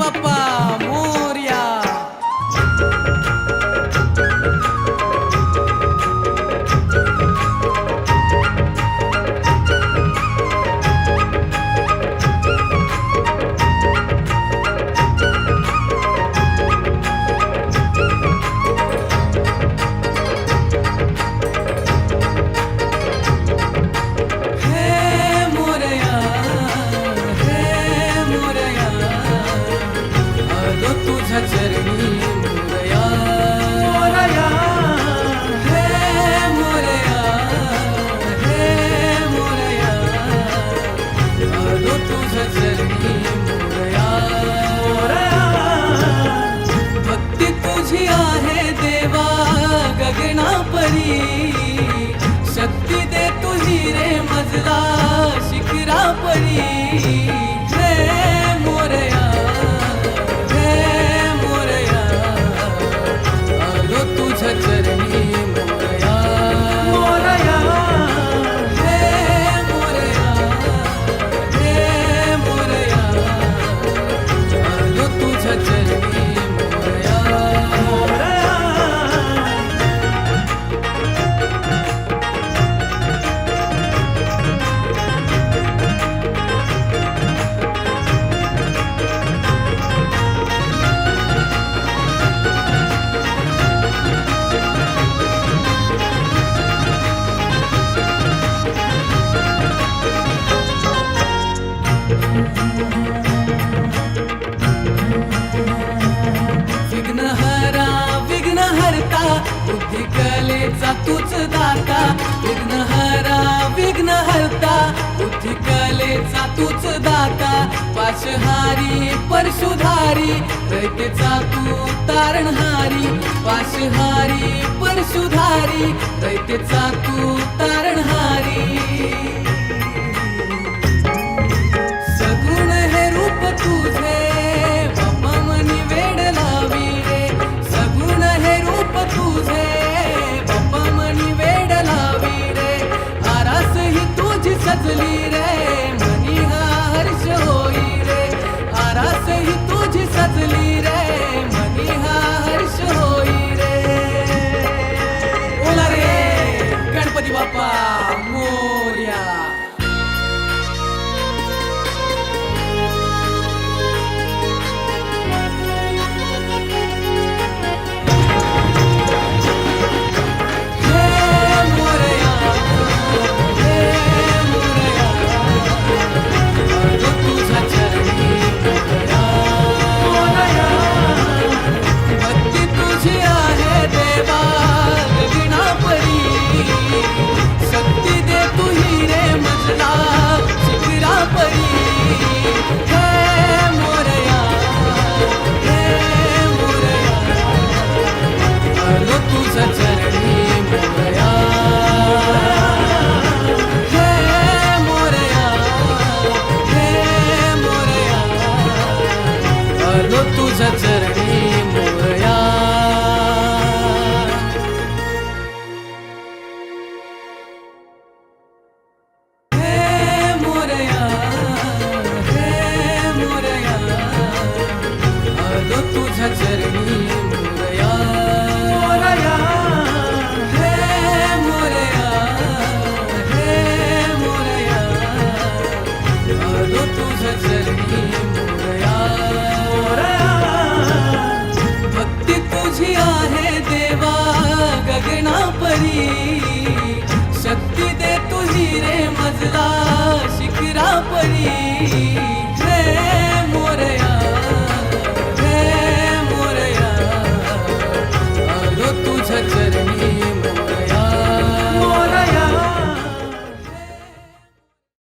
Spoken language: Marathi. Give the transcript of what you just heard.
बाप्पा मोरया. चरणी मोरया मोरया हे मोरया हे मोरया आलो तुझ्या चरणी मोरया मोरया. भक्ती तुझी आहे देवा गगना परी, शक्ती दे तुझी रे मजला शिखरा परी. हे मोरया चरणी मोरया मोरया हे मोरया हे मोरया आलो तुझ्या चरणी मोरया मोरया. विघ्नहरा विघ्नहर्ता बुद्धी कलेचा तूच दाता. विघ्नहरा विघ्नहर्ता बुद्धी कलेचा तूच दाता. पाशहारी परशुधारी दैतेचा तू तारणहारी. पाशहारी परशुधारी दैतेचा तू तारणहारी. सगुण हे रूप तुझे बाप्पा मनी वेड लावी रे. सगुण हे रूप तुझे बाप्पा मनी वेड लावी रे. आरास ही तुझी सजली रे मनी हा हर्ष होई रे. आरास ही तुझी सजली रे मनी हा हर्ष होई रे. बोला रे गणपती बाप्पा मोरया. शक्ती दे तुही रे मजला शिखरा परी. हे मोरया हे मोरया आलो तुझ्या चरणी मोरया. हे मोरया हे मोरया आलो तुझ्या चरणी मोरया. तुझ्या चरणी मोरया मोरया हे मोरया हे मोरया आलो तुझ्या चरणी मोरया मोरया. भक्ती तुझी आहे देवा गगना परी, शक्ती दे तुझी रे मजला